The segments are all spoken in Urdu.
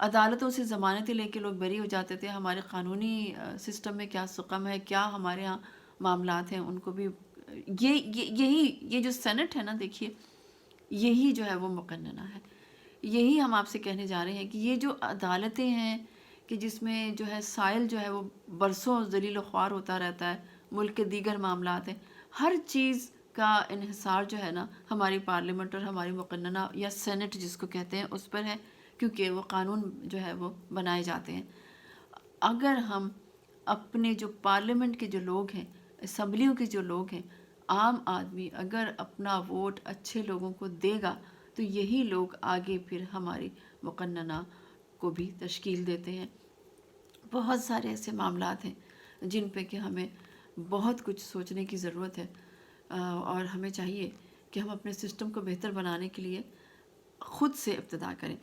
عدالتوں سے ضمانتیں لے کے لوگ بری ہو جاتے تھے. ہمارے قانونی سسٹم میں کیا سقم ہے، کیا ہمارے ہاں معاملات ہیں، ان کو بھی یہ جو سینٹ ہے نا، دیکھیے یہی جو ہے وہ مقننہ ہے. یہی ہم آپ سے کہنے جا رہے ہیں کہ یہ جو عدالتیں ہیں کہ جس میں جو ہے سائل جو ہے وہ برسوں ذلیل و خوار ہوتا رہتا ہے، ملک کے دیگر معاملات ہیں، ہر چیز کا انحصار جو ہے نا ہماری پارلیمنٹ اور ہماری مقننہ یا سینٹ جس کو کہتے ہیں اس پر ہے، کیونکہ وہ قانون جو ہے وہ بنائے جاتے ہیں. اگر ہم اپنے جو پارلیمنٹ کے جو لوگ ہیں، اسمبلیوں کے جو لوگ ہیں، عام آدمی اگر اپنا ووٹ اچھے لوگوں کو دے گا تو یہی لوگ آگے پھر ہماری مقننہ کو بھی تشکیل دیتے ہیں. بہت سارے ایسے معاملات ہیں جن پہ کہ ہمیں بہت کچھ سوچنے کی ضرورت ہے، اور ہمیں چاہیے کہ ہم اپنے سسٹم کو بہتر بنانے کے لیے خود سے ابتدا کریں.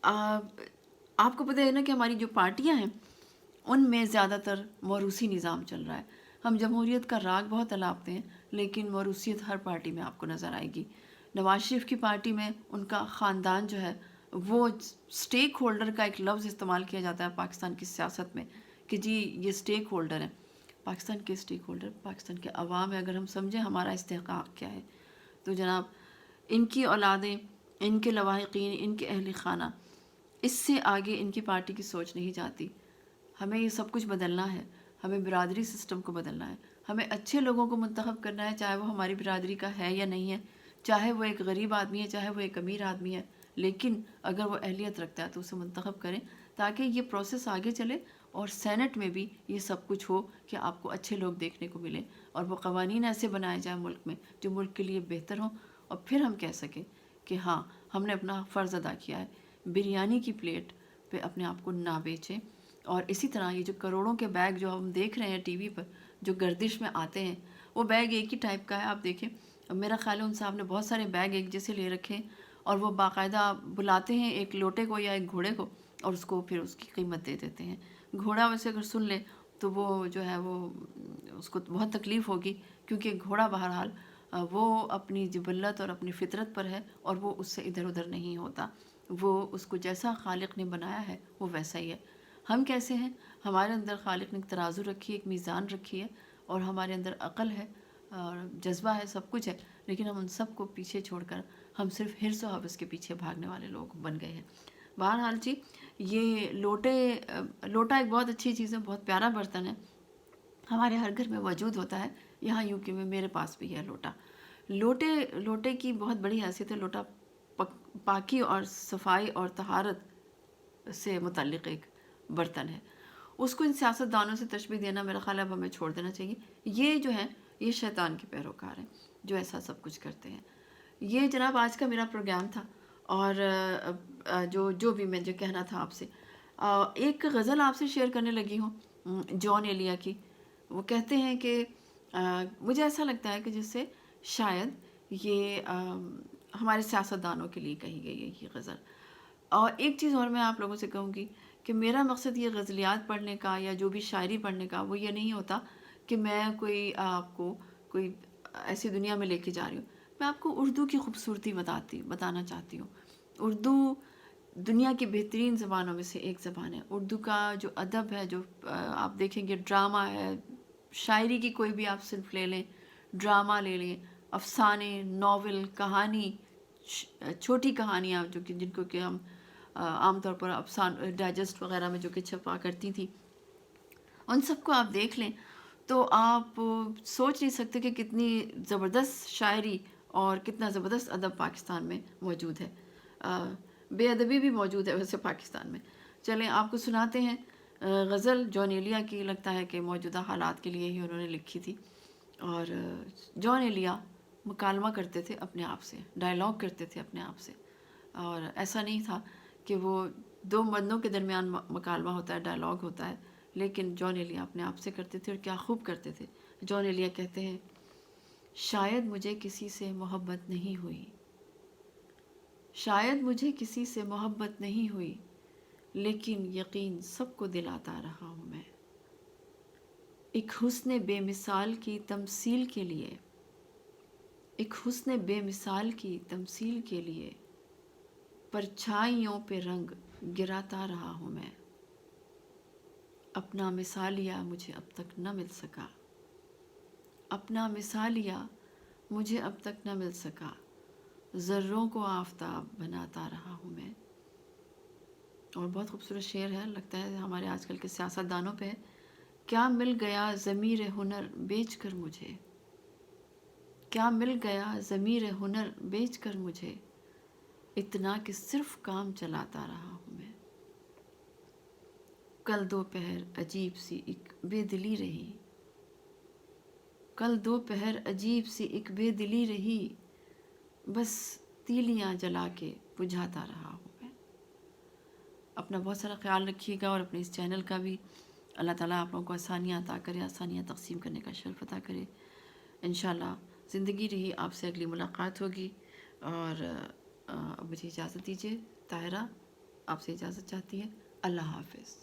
آپ کو پتہ ہے نا کہ ہماری جو پارٹیاں ہیں ان میں زیادہ تر موروثی نظام چل رہا ہے. ہم جمہوریت کا راگ بہت الاپتے ہیں لیکن موروثیت ہر پارٹی میں آپ کو نظر آئے گی. نواز شریف کی پارٹی میں ان کا خاندان جو ہے وہ سٹیک ہولڈر کا ایک لفظ استعمال کیا جاتا ہے پاکستان کی سیاست میں کہ جی یہ سٹیک ہولڈر ہیں. پاکستان کے سٹیک ہولڈر پاکستان کے عوام ہے. اگر ہم سمجھیں ہمارا استحقاق کیا ہے تو جناب ان کی اولادیں، ان کے لواحقین، ان کے اہل خانہ، اس سے آگے ان کی پارٹی کی سوچ نہیں جاتی. ہمیں یہ سب کچھ بدلنا ہے. ہمیں برادری سسٹم کو بدلنا ہے. ہمیں اچھے لوگوں کو منتخب کرنا ہے، چاہے وہ ہماری برادری کا ہے یا نہیں ہے، چاہے وہ ایک غریب آدمی ہے، چاہے وہ ایک امیر آدمی ہے، لیکن اگر وہ اہلیت رکھتا ہے تو اسے منتخب کریں تاکہ یہ پروسیس آگے چلے اور سینٹ میں بھی یہ سب کچھ ہو کہ آپ کو اچھے لوگ دیکھنے کو ملیں اور وہ قوانین ایسے بنائے جائیں ملک میں جو ملک کے لیے بہتر ہوں، اور پھر ہم کہہ سکیں کہ ہاں ہم نے اپنا فرض ادا کیا ہے. بریانی کی پلیٹ پہ اپنے آپ کو نہ بیچیں. اور اسی طرح یہ جو کروڑوں کے بیگ جو ہم دیکھ رہے ہیں ٹی وی پر جو گردش میں آتے ہیں، وہ بیگ ایک ہی ٹائپ کا ہے. آپ دیکھیں میرا خیال ہے ان صاحب نے بہت سارے بیگ ایک جیسے لے رکھے ہیں اور وہ باقاعدہ بلاتے ہیں ایک لوٹے کو یا ایک گھوڑے کو اور اس کو پھر اس کی قیمت دے دیتے ہیں. گھوڑا ویسے اگر سن لے تو وہ جو ہے وہ اس کو بہت تکلیف ہوگی، کیونکہ گھوڑا بہرحال وہ اپنی جبلت اور اپنی فطرت پر ہے اور وہ اس سے ادھر ادھر نہیں ہوتا. وہ اس کو جیسا خالق نے بنایا ہے وہ ویسا ہی ہے. ہم کیسے ہیں؟ ہمارے اندر خالق نے ایک ترازو رکھی ہے، ایک میزان رکھی ہے، اور ہمارے اندر عقل ہے اور جذبہ ہے، سب کچھ ہے، لیکن ہم ان سب کو پیچھے چھوڑ کر ہم صرف حرص و حوث کے پیچھے بھاگنے والے لوگ بن گئے ہیں. بہرحال جی، یہ لوٹا ایک بہت اچھی چیز ہے، بہت پیارا برتن ہے، ہمارے ہر گھر میں موجود ہوتا ہے. یہاں یوکے میں میرے پاس بھی ہے لوٹا. لوٹے کی بہت بڑی حیثیت ہے. لوٹا پاکی اور صفائی اور طہارت سے متعلق ایک برتن ہے. اس کو ان سیاست دانوں سے تشبیہ دینا میرا خیال ہے اب ہمیں چھوڑ دینا چاہیے. یہ جو ہے یہ شیطان کے پیروکار ہیں جو ایسا سب کچھ کرتے ہیں. یہ جناب آج کا میرا پروگرام تھا، اور جو بھی میں جو کہنا تھا آپ سے، ایک غزل آپ سے شیئر کرنے لگی ہوں جان ایلیا کی. وہ کہتے ہیں کہ مجھے ایسا لگتا ہے کہ جس سے شاید یہ ہمارے سیاستدانوں کے لیے کہی گئی ہے یہ غزل. اور ایک چیز اور میں آپ لوگوں سے کہوں گی کہ میرا مقصد یہ غزلیات پڑھنے کا یا جو بھی شاعری پڑھنے کا وہ یہ نہیں ہوتا کہ میں کوئی آپ کو کوئی ایسی دنیا میں لے کے جا رہی ہوں. میں آپ کو اردو کی خوبصورتی بتانا چاہتی ہوں. اردو دنیا کی بہترین زبانوں میں سے ایک زبان ہے. اردو کا جو ادب ہے، جو آپ دیکھیں گے ڈرامہ ہے، شاعری کی کوئی بھی آپ صنف لے لیں، ڈرامہ لے لیں، افسانے، ناول، کہانی، چھوٹی کہانیاں جو کہ جن کو کہ ہم عام طور پر ڈائجسٹ وغیرہ میں جو کہ چھپا کرتی تھیں، ان سب کو آپ دیکھ لیں تو آپ سوچ نہیں سکتے کہ کتنی زبردست شاعری اور کتنا زبردست ادب پاکستان میں موجود ہے. بے ادبی بھی موجود ہے ویسے پاکستان میں. چلیں آپ کو سناتے ہیں غزل جان ایلیا کی. لگتا ہے کہ موجودہ حالات کے لیے ہی انہوں نے لکھی تھی. اور جان ایلیا مکالمہ کرتے تھے اپنے آپ سے، ڈائلاگ کرتے تھے اپنے آپ سے، اور ایسا نہیں تھا کہ وہ دو مردوں کے درمیان مکالمہ ہوتا ہے، ڈائلاگ ہوتا ہے، لیکن جان ایلیا اپنے آپ سے کرتے تھے اور کیا خوب کرتے تھے. جان ایلیا کہتے ہیں، شاید مجھے کسی سے محبت نہیں ہوئی، شاید مجھے کسی سے محبت نہیں ہوئی، لیکن یقین سب کو دلاتا رہا ہوں میں. ایک حسن بے مثال کی تمثیل کے لیے، ایک حسن بے مثال کی تمثیل کے لیے، پرچھائیوں پہ رنگ گراتا رہا ہوں میں، اپنا مثالیہ مجھے اب تک نہ مل سکا، اپنا مثالیہ مجھے اب تک نہ مل سکا، ذروں کو آفتاب بناتا رہا ہوں میں۔ اور بہت خوبصورت شعر ہے، لگتا ہے ہمارے آج کل کے سیاست دانوں پہ۔ کیا مل گیا ضمیر ہنر بیچ کر مجھے، کیا مل گیا ضمیر ہنر بیچ کر مجھے، اتنا کہ صرف کام چلاتا رہا ہوں میں۔ کل دوپہر عجیب سی ایک بے دلی رہی، کل دوپہر عجیب سی ایک بے دلی رہی، بس تیلیاں جلا کے بجھاتا رہا ہوں میں۔ اپنا بہت سارا خیال رکھیے گا، اور اپنے اس چینل کا بھی۔ اللہ تعالیٰ آپ لوگوں کو آسانیاں عطا کرے، آسانیاں تقسیم کرنے کا شرف عطا کرے۔ انشاءاللہ زندگی رہی آپ سے اگلی ملاقات ہوگی، اور اب مجھے اجازت دیجیے، طاہرہ آپ سے اجازت چاہتی ہے۔ اللہ حافظ۔